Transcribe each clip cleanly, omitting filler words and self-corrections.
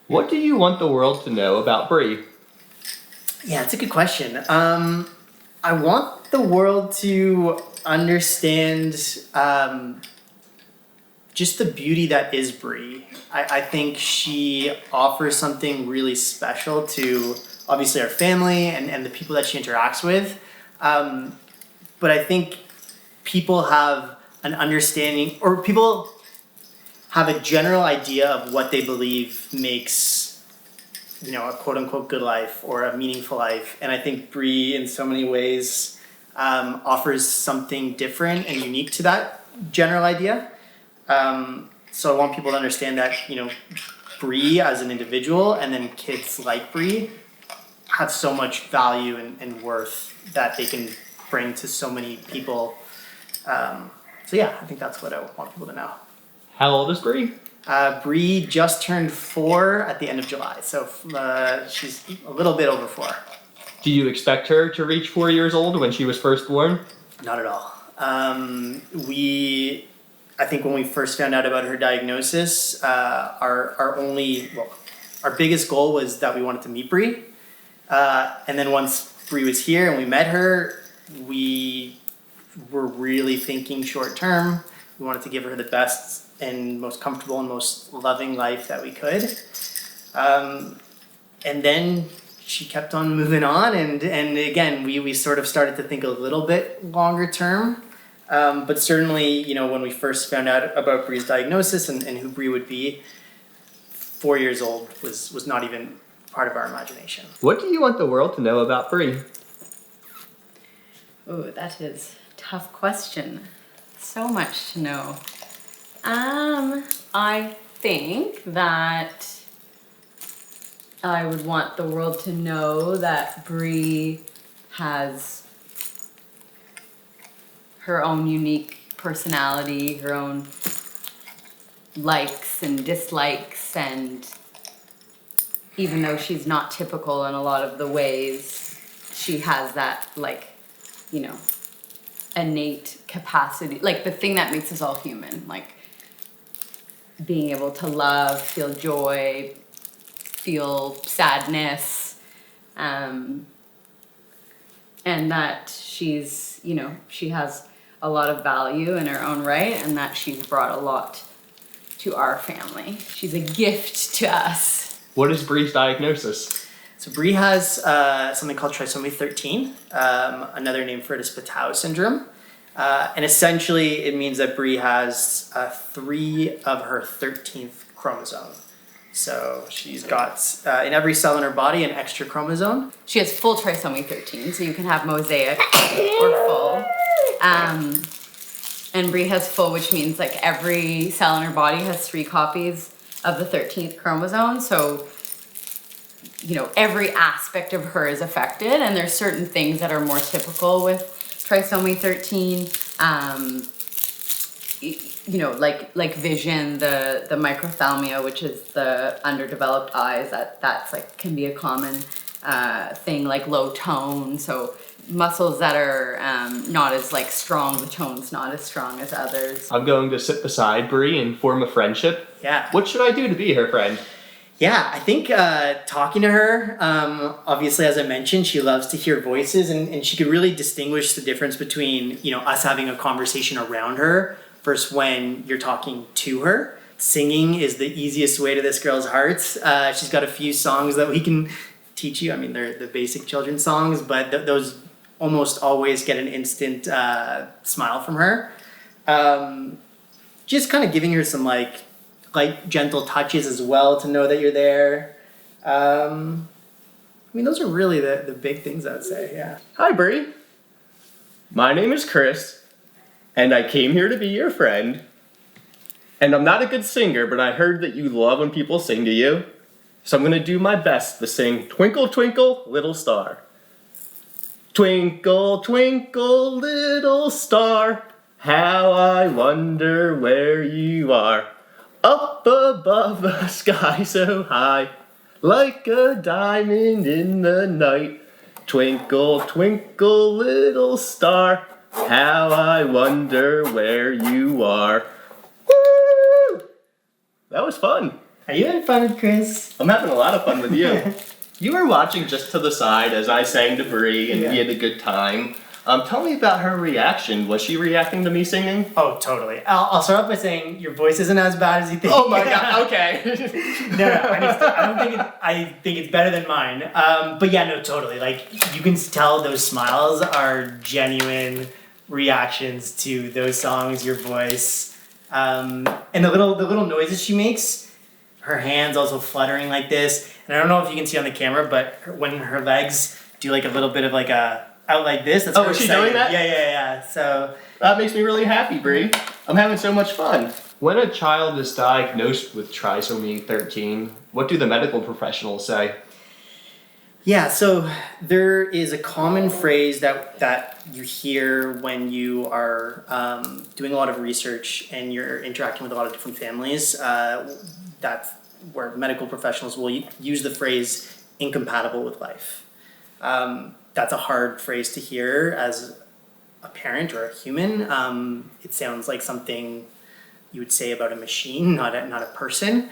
What do you want the world to know about Bree? Yeah, it's a good question. I want the world to understand just the beauty that is Bree. I think she offers something really special to obviously our family and the people that she interacts with. But I think people have an understanding, or people have a general idea of what they believe makes, a quote unquote good life or a meaningful life. And I think Bree, in so many ways, offers something different and unique to that general idea. So I want people to understand that, Bree as an individual and then kids like Bree have so much value and worth that they can bring to so many people. So yeah, I think that's what I want people to know. How old is Bree? Bree just turned 4 at the end of July, so she's a little bit over 4. Do you expect her to reach 4 years old when she was first born? Not at all. I think when we first found out about her diagnosis, our biggest goal was that we wanted to meet Bree. And then once Bree was here and we met her, we were really thinking short term. We wanted to give her the best and most comfortable and most loving life that we could. And then she kept on moving on, and again, we sort of started to think a little bit longer term. But certainly, when we first found out about Bree's diagnosis and who Bree would be, 4 years old was not even part of our imagination. What do you want the world to know about Bree? Oh, that is a tough question. So much to know. I think that I would want the world to know that Bree has her own unique personality, her own likes and dislikes, and even though she's not typical in a lot of the ways, she has that, innate capacity, the thing that makes us all human, being able to love, feel joy, feel sadness, and that she's, she has a lot of value in her own right, and that she's brought a lot to our family. She's a gift to us. What is Bree's diagnosis? So Bree has something called Trisomy 13. Another name for it is Patau syndrome. And essentially it means that Bree has 3 of her 13th chromosome. So she's got, in every cell in her body, an extra chromosome. She has full trisomy 13, so you can have mosaic or full. And Bree has full, which means every cell in her body has 3 copies of the 13th chromosome. So, every aspect of her is affected, and there's certain things that are more typical with trisomy 13. Like vision, the microphthalmia, which is the underdeveloped eyes, that's can be a common thing, like low tone, so muscles that are not as strong, the tone's not as strong as others. I'm going to sit beside Bree and form a friendship. Yeah. What should I do to be her friend? Yeah, I think talking to her, obviously, as I mentioned, she loves to hear voices, and she could really distinguish the difference between, us having a conversation around her versus when you're talking to her. Singing is the easiest way to this girl's hearts. She's got a few songs that we can teach you. I mean, they're the basic children's songs, but those almost always get an instant smile from her. Just kind of giving her some light, gentle touches as well to know that you're there. Those are really the big things I would say, yeah. Hi, Bree. My name is Chris, and I came here to be your friend. And I'm not a good singer, but I heard that you love when people sing to you. So I'm going to do my best to sing Twinkle, Twinkle, Little Star. Twinkle, twinkle, little star, how I wonder where you are. Up above the sky so high, like a diamond in the night. Twinkle, twinkle, little star, how I wonder where you are. Woo! That was fun. Are you having fun with Chris? I'm having a lot of fun with you. You were watching just to the side as I sang to Bree, and we had a good time. Tell me about her reaction. Was she reacting to me singing? Oh, totally. I'll start off by saying your voice isn't as bad as you think. Oh my god, okay. I think it's better than mine. But yeah, no, totally. Like, you can tell those smiles are genuine reactions to those songs, your voice. And the little noises she makes, her hands also fluttering like this. And I don't know if you can see on the camera, but when her legs do like a little bit of like a out like this. That's is she doing that? Yeah. So that makes me really happy, Bree. I'm having so much fun. When a child is diagnosed with trisomy 13, what do the medical professionals say? Yeah, so there is a common phrase that you hear when you are doing a lot of research and you're interacting with a lot of different families. That's where medical professionals will use the phrase "incompatible with life." That's a hard phrase to hear as a parent or a human. It sounds like something you would say about a machine, not a person.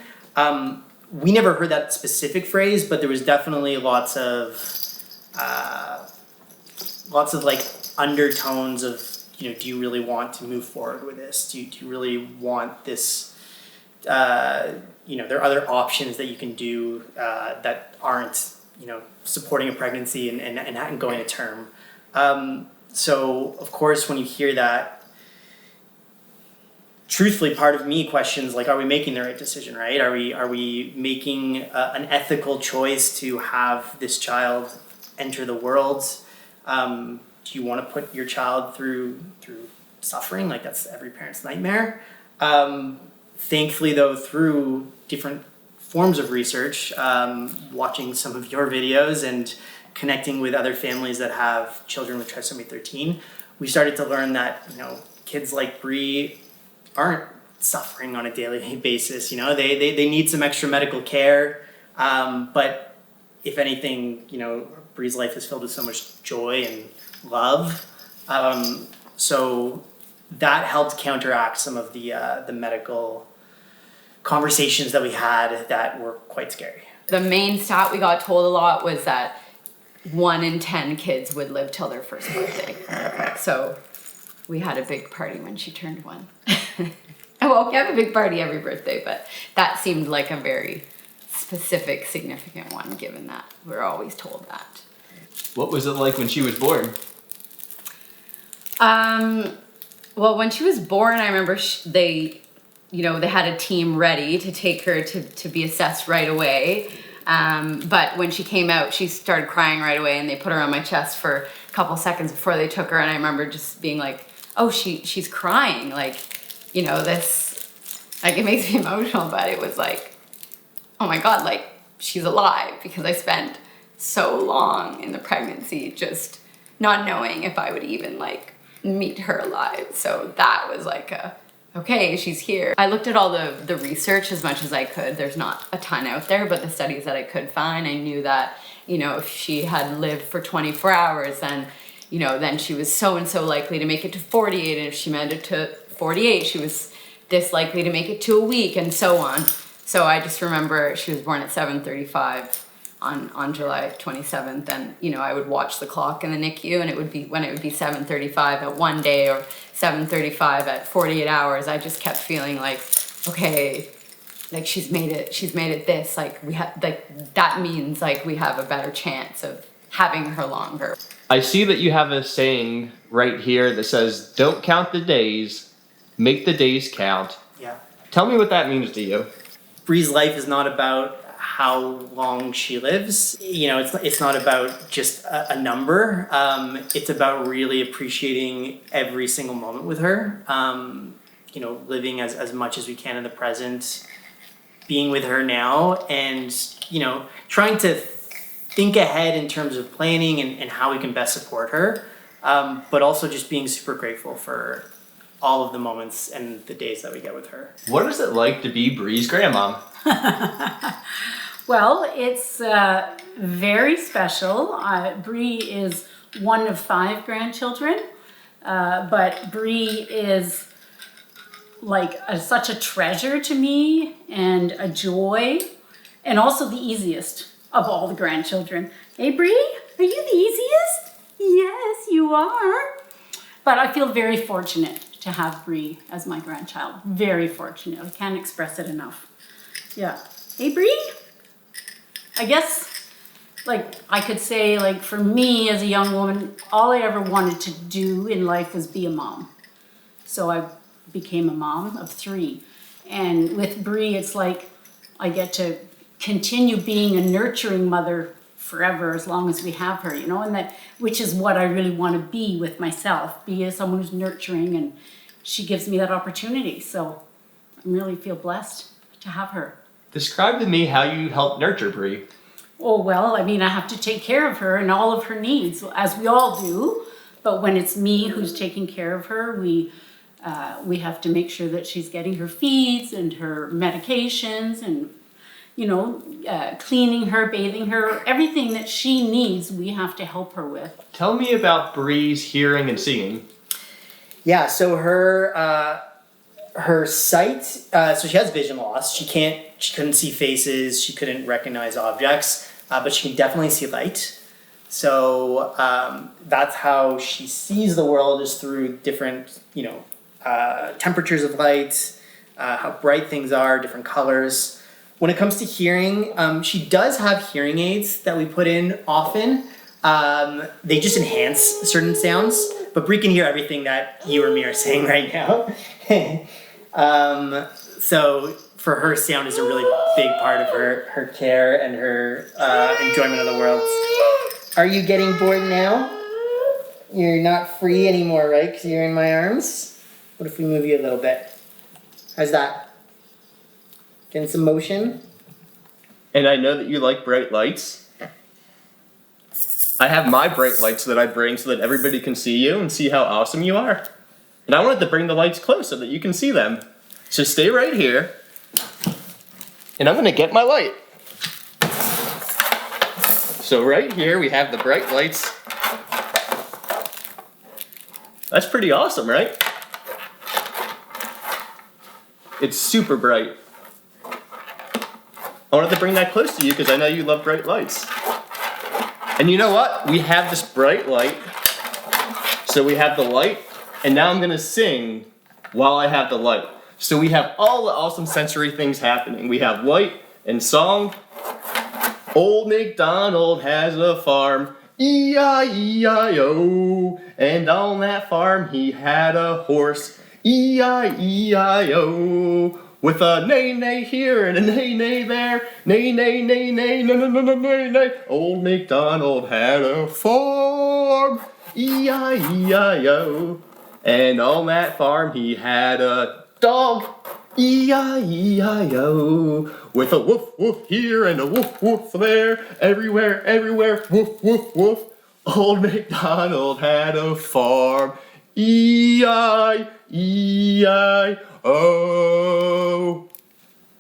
We never heard that specific phrase, but there was definitely lots of like undertones of, do you really want to move forward with this? Do you really want this? There are other options that you can do that aren't, supporting a pregnancy and going to term. So of course, when you hear that, truthfully, part of me questions like, are we making the right decision, right? Are we making an ethical choice to have this child enter the world? Do you want to put your child through suffering? Like, that's every parent's nightmare. Thankfully, though, through different forms of research, watching some of your videos and connecting with other families that have children with trisomy 13, we started to learn that, kids like Bree aren't suffering on a daily basis. They need some extra medical care. But if anything, Bree's life is filled with so much joy and love. So that helped counteract some of the medical conversations that we had that were quite scary. The main stat we got told a lot was that 1 in 10 kids would live till their first birthday. So we had a big party when she turned 1. Well, we have a big party every birthday, but that seemed like a very specific, significant one, given that we're always told that. What was it like when she was born? Well, when she was born, I remember they had a team ready to take her to be assessed right away. But when she came out, she started crying right away, and they put her on my chest for a couple seconds before they took her. And I remember just being like, oh, she's crying. Like, this, like, it makes me emotional, but it was like, oh my God, like, she's alive, because I spent so long in the pregnancy just not knowing if I would even, like, meet her alive. So that was like okay, she's here. I looked at all the research as much as I could. There's not a ton out there, but the studies that I could find, I knew that, if she had lived for 24 hours, then, then she was so and so likely to make it to 48. And if she made it to 48, she was this likely to make it to a week, and so on. So I just remember she was born at 7:35 on July 27th, and I would watch the clock in the NICU, and it would be 7:35 at one day or 7:35 at 48 hours. I just kept feeling like, okay, like she's made it this, like we have, like that means like we have a better chance of having her longer. I see that you have a saying right here that says, don't count the days, make the days count. Yeah. Tell me what that means to you. Bree's life is not about how long she lives. It's not about just a number. It's about really appreciating every single moment with her. Living as much as we can in the present, being with her now, and trying to think ahead in terms of planning and how we can best support her. But also just being super grateful for all of the moments and the days that we get with her. What is it like to be Bree's grandma? Well, it's very special. Bree is one of 5 grandchildren, but Bree is like such a treasure to me and a joy, and also the easiest of all the grandchildren. Hey, Bree, are you the easiest? Yes, you are. But I feel very fortunate to have Bree as my grandchild. Very fortunate. I can't express it enough. Yeah. Hey, Bree? I guess, like, I could say, like, for me as a young woman, all I ever wanted to do in life was be a mom. So I became a mom of 3. And with Bree, it's like I get to continue being a nurturing mother forever as long as we have her, you know, and that, which is what I really want to be with myself, be as someone who's nurturing, and she gives me that opportunity. So I really feel blessed to have her. Describe to me how you help nurture Bree. Oh, well, I mean, I have to take care of her and all of her needs, as we all do. But when it's me who's taking care of her, we have to make sure that she's getting her feeds and her medications and, you know, cleaning her, bathing her, everything that she needs, we have to help her with. Tell me about Bree's hearing and seeing. Yeah, so her sight, so she has vision loss. She couldn't see faces, she couldn't recognize objects, but she can definitely see light. So that's how she sees the world, is through different, you know, temperatures of light, how bright things are, different colors. When it comes to hearing, she does have hearing aids that we put in often. They just enhance certain sounds, but Bree can hear everything that you or me are saying right now. So for her, sound is a really big part of her care and her enjoyment of the world. Are you getting bored now? You're not free anymore, right? Because you're in my arms? What if we move you a little bit? How's that? Getting some motion? And I know that you like bright lights. I have my bright lights that I bring so that everybody can see you and see how awesome you are. And I wanted to bring the lights close so that you can see them. So stay right here. And I'm going to get my light. So right here we have the bright lights. That's pretty awesome, right? It's super bright. I wanted to bring that close to you because I know you love bright lights. And you know what? We have this bright light. So we have the light, and now I'm going to sing while I have the light. So we have all the awesome sensory things happening. We have light and song. Old MacDonald has a farm, E-I-E-I-O. And on that farm he had a horse, E-I-E-I-O. With a neigh-neigh here and a neigh-neigh there, neigh-neigh-neigh-neigh, neigh-neigh-neigh-neigh. Old MacDonald had a farm, E-I-E-I-O. And on that farm he had a dog, E-I-E-I-O. With a woof woof here and a woof woof there, everywhere, everywhere, woof woof woof. Old MacDonald had a farm, E-I-E-I-O.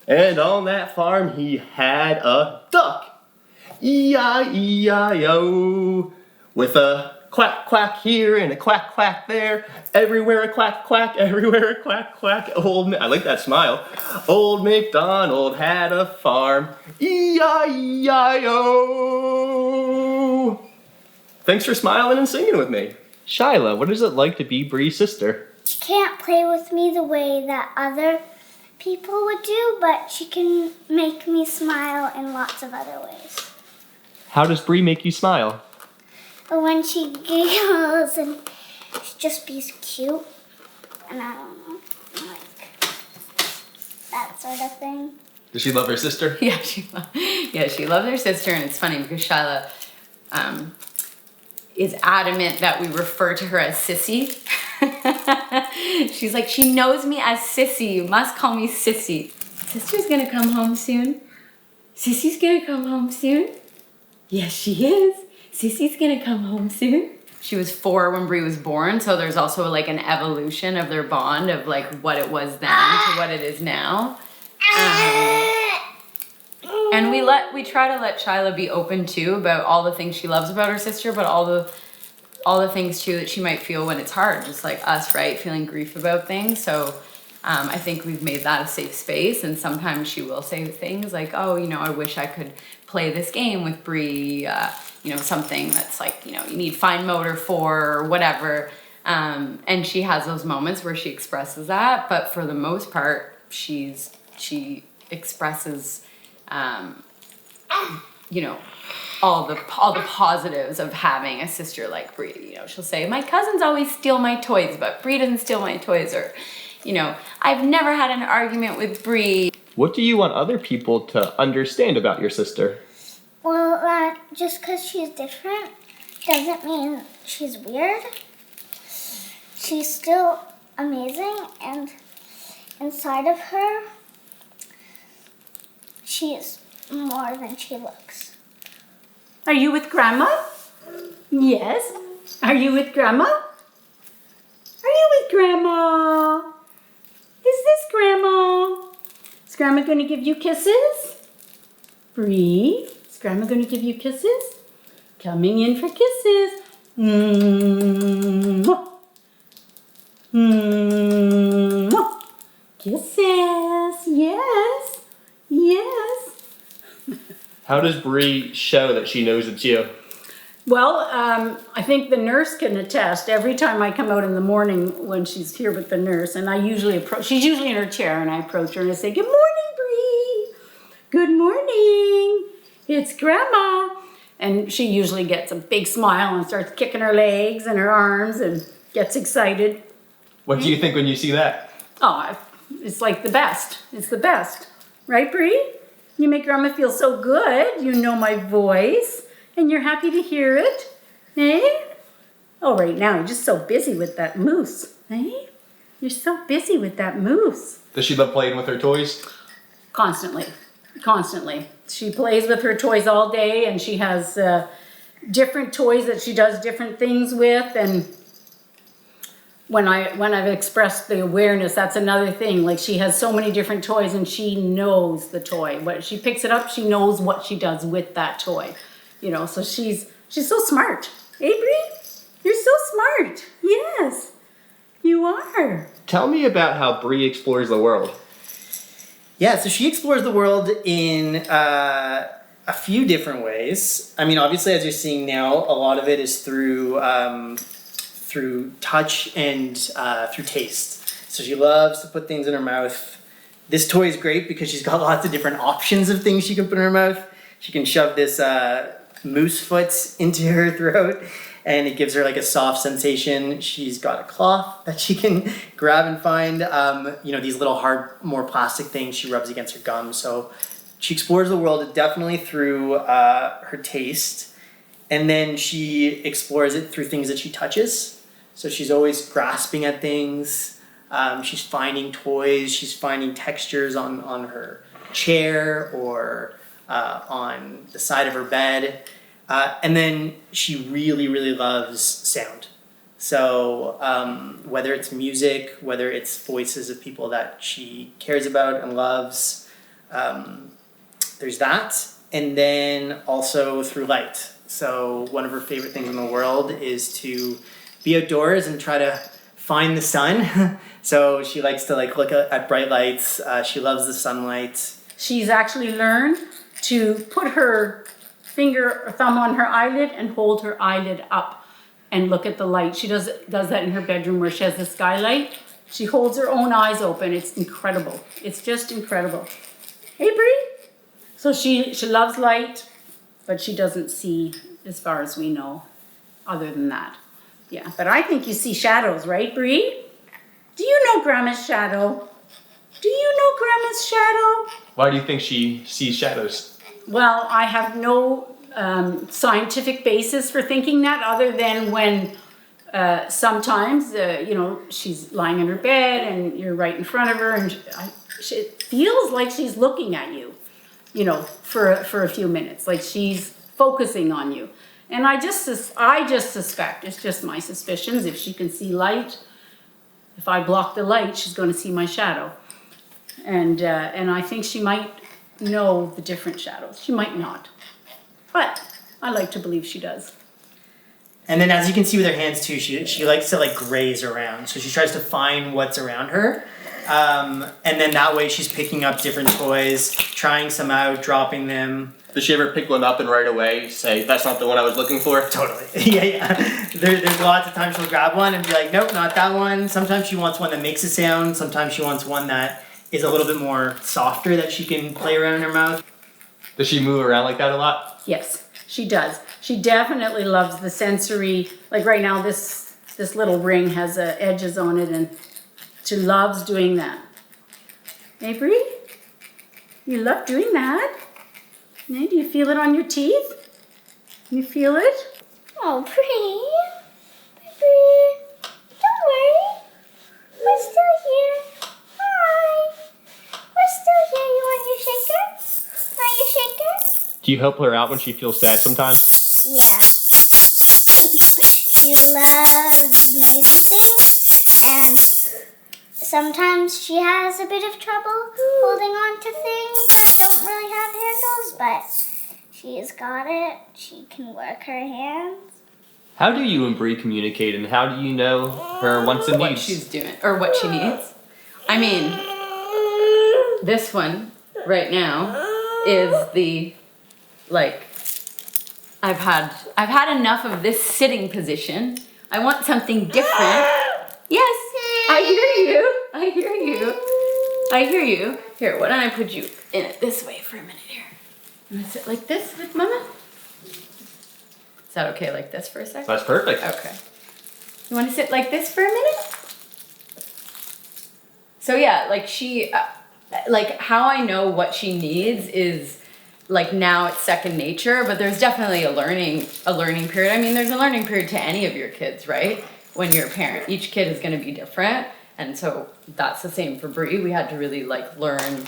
And on that farm he had a duck, E-I-E-I-O. With a quack quack here and a quack quack there, everywhere a quack quack, everywhere a quack quack. I like that smile. Old MacDonald had a farm, E-I-E-I-O. Thanks for smiling and singing with me. Shyla, what is it like to be Bree's sister? She can't play with me the way that other people would do, but she can make me smile in lots of other ways. How does Bree make you smile? But when she giggles and she just be cute, and I don't know, like that sort of thing. Does she love her sister? Yeah, she loves her sister, and it's funny because Shyla is adamant that we refer to her as Sissy. She's like, she knows me as Sissy. You must call me Sissy. Sister's gonna come home soon. Sissy's gonna come home soon. Yes, she is. Sissy's gonna come home soon. She was 4 when Bree was born, so there's also like an evolution of their bond of like what it was then to what it is now. And we try to let Shyla be open too about all the things she loves about her sister, but all the things too that she might feel when it's hard, just like us, right? Feeling grief about things. So I think we've made that a safe space, and sometimes she will say things like, oh, you know, I wish I could play this game with Bree, you know, something that's like, you know, you need fine motor for, or whatever. And she has those moments where she expresses that, but for the most part, she expresses, you know, all the positives of having a sister like Bree. You know, she'll say, my cousins always steal my toys, but Bree doesn't steal my toys. Or, you know, I've never had an argument with Bree. What do you want other people to understand about your sister? Well, that just because she's different doesn't mean she's weird. She's still amazing, and inside of her, she's more than she looks. Are you with Grandma? Yes. Are you with Grandma? Are you with Grandma? Is this Grandma? Is Grandma going to give you kisses? Bree, is Grandma going to give you kisses? Coming in for kisses. Mwah. Mwah. Kisses. Yes. Yes. How does Bree show that she knows it's you? Well, I think the nurse can attest. Every time I come out in the morning when she's here with the nurse, and I usually approach, she's usually in her chair, and I approach her and I say, good morning, Bree. Good morning. It's Grandma. And she usually gets a big smile and starts kicking her legs and her arms and gets excited. What do you think when you see that? Oh, it's like the best. It's the best. Right, Bree? You make Grandma feel so good. You know my voice. And you're happy to hear it. Eh? Oh, right now you're just so busy with that moose. Eh? You're so busy with that moose. Does she love playing with her toys? Constantly. Constantly. She plays with her toys all day, and she has different toys that she does different things with. And when I've expressed the awareness, that's another thing. Like, she has so many different toys, and she knows the toy. When she picks it up, she knows what she does with that toy. You know, so she's so smart. Hey, Bree? You're so smart. Yes, you are. Tell me about how Bree explores the world. Yeah, so she explores the world in a few different ways. I mean, obviously, as you're seeing now, a lot of it is through touch and through taste. So she loves to put things in her mouth. This toy is great because she's got lots of different options of things she can put in her mouth. She can shove this moose foot into her throat, and it gives her like a soft sensation. She's got a cloth that she can grab and find. You know, these little hard, more plastic things she rubs against her gums. So she explores the world definitely through her taste, and then she explores it through things that she touches. So she's always grasping at things. She's finding toys. She's finding textures on her chair or on the side of her bed. And then she really, really loves sound. So whether it's music, whether it's voices of people that she cares about and loves, there's that. And then also through light. So one of her favorite things in the world is to be outdoors and try to find the sun. So she likes to like look at bright lights. She loves the sunlight. She's actually learned to put her finger or thumb on her eyelid and hold her eyelid up and look at the light. She does that in her bedroom where she has the skylight. She holds her own eyes open. It's incredible. It's just incredible. Hey, Bree? So she loves light, but she doesn't see as far as we know other than that. Yeah, but I think you see shadows, right, Bree? Do you know Grandma's shadow? Do you know Grandma's shadow? Why do you think she sees shadows? Well, I have no scientific basis for thinking that other than when sometimes, you know, she's lying in her bed and you're right in front of her and it feels like she's looking at you, you know, for a few minutes, like she's focusing on you. And I just suspect, it's just my suspicions, if she can see light, if I block the light, she's going to see my shadow. And I think she might know the different shadows. She might not. But I like to believe she does. And then as you can see with her hands too, she likes to like graze around. So she tries to find what's around her. And then that way she's picking up different toys, trying some out, dropping them. Does she ever pick one up and right away say, that's not the one I was looking for? Totally. Yeah. There's lots of times she'll grab one and be like, nope, not that one. Sometimes she wants one that makes a sound. Sometimes she wants one that is a little bit more softer that she can play around in her mouth. Does she move around like that a lot? Yes, she does. She definitely loves the sensory. Like right now, this little ring has edges on it, and she loves doing that. Hey, Bree? You love doing that? Hey, do you feel it on your teeth? You feel it? Oh, Bree. Bree. Don't worry. We're still here. Hi. We're still here. You want your shaker? Want your shaker? Do you help her out when she feels sad sometimes? Yeah. She loves noisy things, and sometimes she has a bit of trouble holding on to things that don't really have handles, but she's got it. She can work her hands. How do you and Bree communicate, and how do you know her wants and What needs? she's doing or what she needs. I mean, this one right now is the like I've had enough of this sitting position. I want something different. Yes, I hear you. I hear you. I hear you. Here, why don't I put you in it this way for a minute here? I'm gonna sit like this with Mama. Is that okay like this for a second? That's perfect. Okay. You want to sit like this for a minute? So yeah, like she, like how I know what she needs is like now it's second nature, but there's definitely a learning period. I mean, there's a learning period to any of your kids, right? When you're a parent, each kid is going to be different. And so that's the same for Bree. We had to really like learn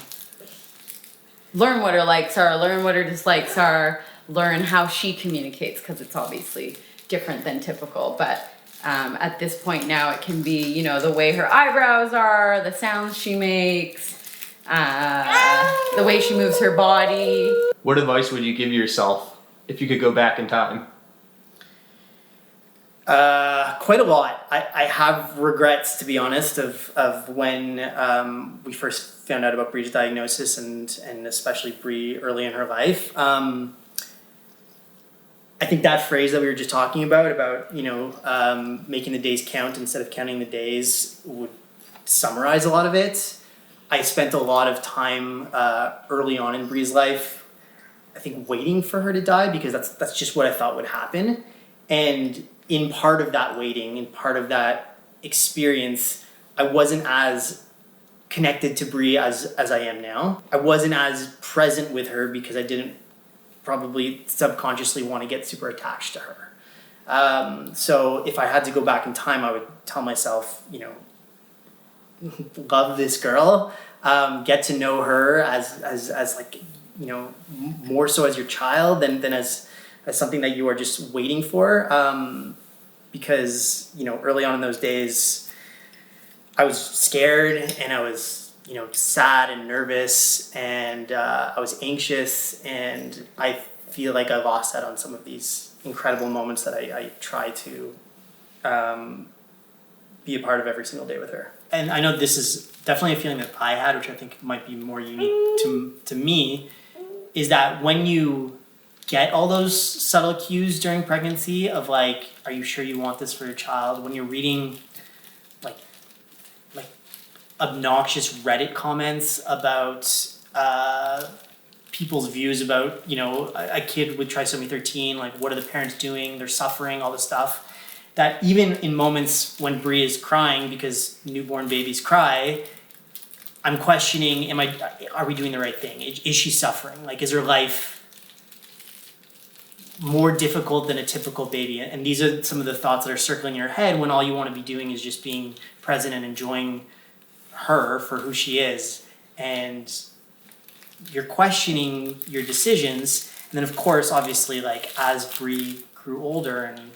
what her likes are, learn what her dislikes are, learn how she communicates, because it's obviously different than typical. But at this point now, it can be, you know, the way her eyebrows are, the sounds she makes, the way she moves her body. What advice would you give yourself if you could go back in time? Quite a lot. I have regrets, to be honest, of when we first found out about Bree's diagnosis and especially Bree early in her life. I think that phrase that we were just talking about, you know, making the days count instead of counting the days would summarize a lot of it. I spent a lot of time early on in Bree's life, I think, waiting for her to die because that's just what I thought would happen. And in part of that waiting, in part of that experience, I wasn't as connected to Bree as I am now. I wasn't as present with her because I didn't probably subconsciously want to get super attached to her. So if I had to go back in time, I would tell myself, you know, love this girl, get to know her as like, you know, more so as your child than as something that you are just waiting for. Because, you know, early on in those days, I was scared and I was, you know, sad and nervous and I was anxious, and I feel like I lost that on some of these incredible moments that I try to be a part of every single day with her. And I know this is definitely a feeling that I had, which I think might be more unique to me, is that when you get all those subtle cues during pregnancy of like, are you sure you want this for your child? When you're reading like obnoxious Reddit comments about people's views about, you know, a kid with trisomy 13, like what are the parents doing? They're suffering, all this stuff. That even in moments when Bree is crying, because newborn babies cry, I'm questioning, are we doing the right thing? Is she suffering? Like, is her life more difficult than a typical baby? And these are some of the thoughts that are circling in your head when all you want to be doing is just being present and enjoying her for who she is. And you're questioning your decisions. And then, of course, obviously, like, as Bree grew older and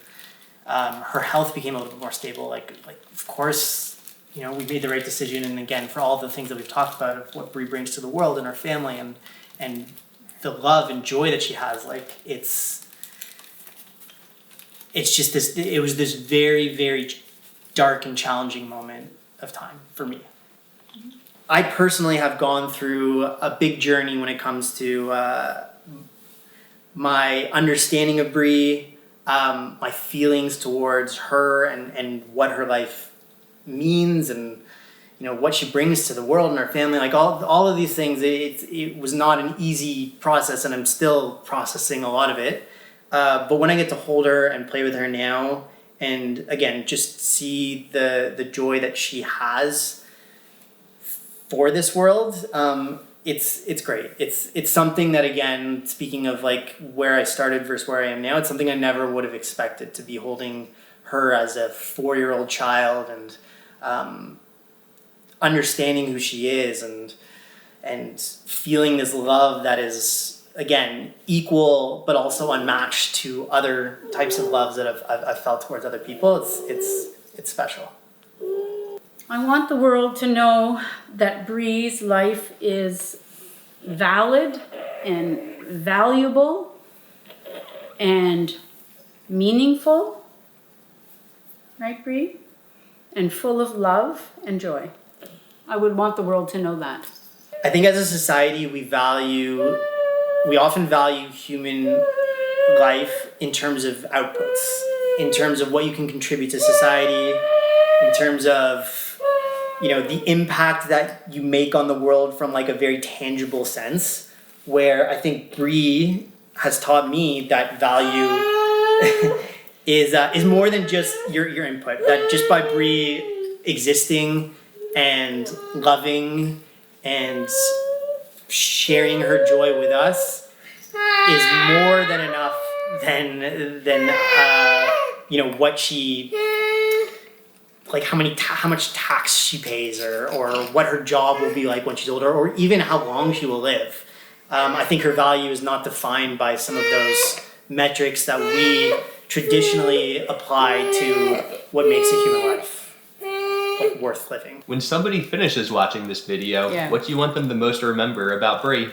her health became a little bit more stable, like of course, you know, we made the right decision. And again, for all the things that we've talked about of what Bree brings to the world and our family and the love and joy that she has, like it's just this, it was this very, very dark and challenging moment of time for me. I personally have gone through a big journey when it comes to my understanding of Bree, my feelings towards her and what her life means, and what she brings to the world and our family. Like all of these things, it was not an easy process, and I'm still processing a lot of it. But when I get to hold her and play with her now, and again, just see the joy that she has for this world, it's great. It's something that, again, speaking of like where I started versus where I am now, it's something I never would have expected, to be holding her as a 4-year-old child and understanding who she is and feeling this love that is, again, equal but also unmatched to other types of loves that I've felt towards other people. It's special. I want the world to know that Bree's life is valid and valuable and meaningful, right, Bree? And full of love and joy. I would want the world to know that. I think as a society, we often value human life in terms of outputs, in terms of what you can contribute to society, in terms of the impact that you make on the world from like a very tangible sense, where I think Bree has taught me that value is more than just your input. That just by Bree existing and loving and sharing her joy with us is more than enough than what she, like how much tax she pays or what her job will be like when she's older, or even how long she will live. I think her value is not defined by some of those metrics that we traditionally apply to what makes a human life like worth living. When somebody finishes watching this video, what do you want them the most to remember about Bree?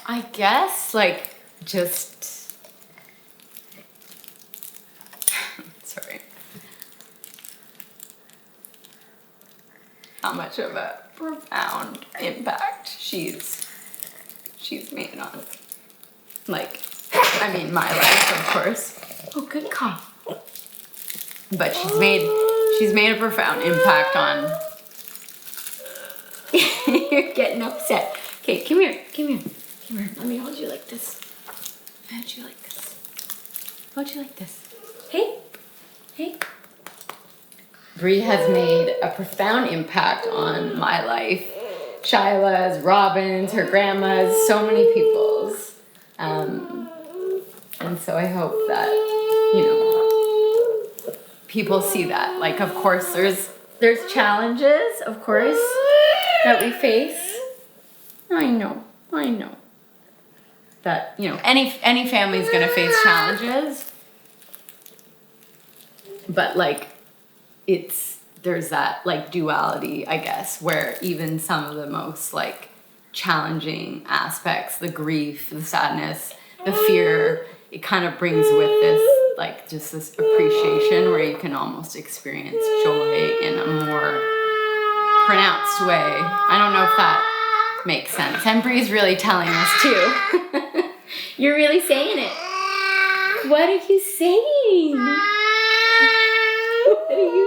I guess, like, just... Sorry. How much of a profound impact she's made on, like, I mean, my life, of course. Oh, good call. But she's made a profound impact on... You're getting upset. Okay, come here. Let me hold you like this. Hold you like this. Hey. Bree has made a profound impact on my life. Shyla's, Robin's, her grandma's, so many people's. And so I hope that, people see that. Like, of course, there's challenges, of course, that we face. I know. That, any family's gonna face challenges. But, like, there's that, like, duality, I guess, where even some of the most, like, challenging aspects, the grief, the sadness, the fear, it kind of brings with this, like, just this appreciation where you can almost experience joy in a more pronounced way. I don't know if that makes sense. And Bree's really telling us too. You're really saying it. What are you saying? What are you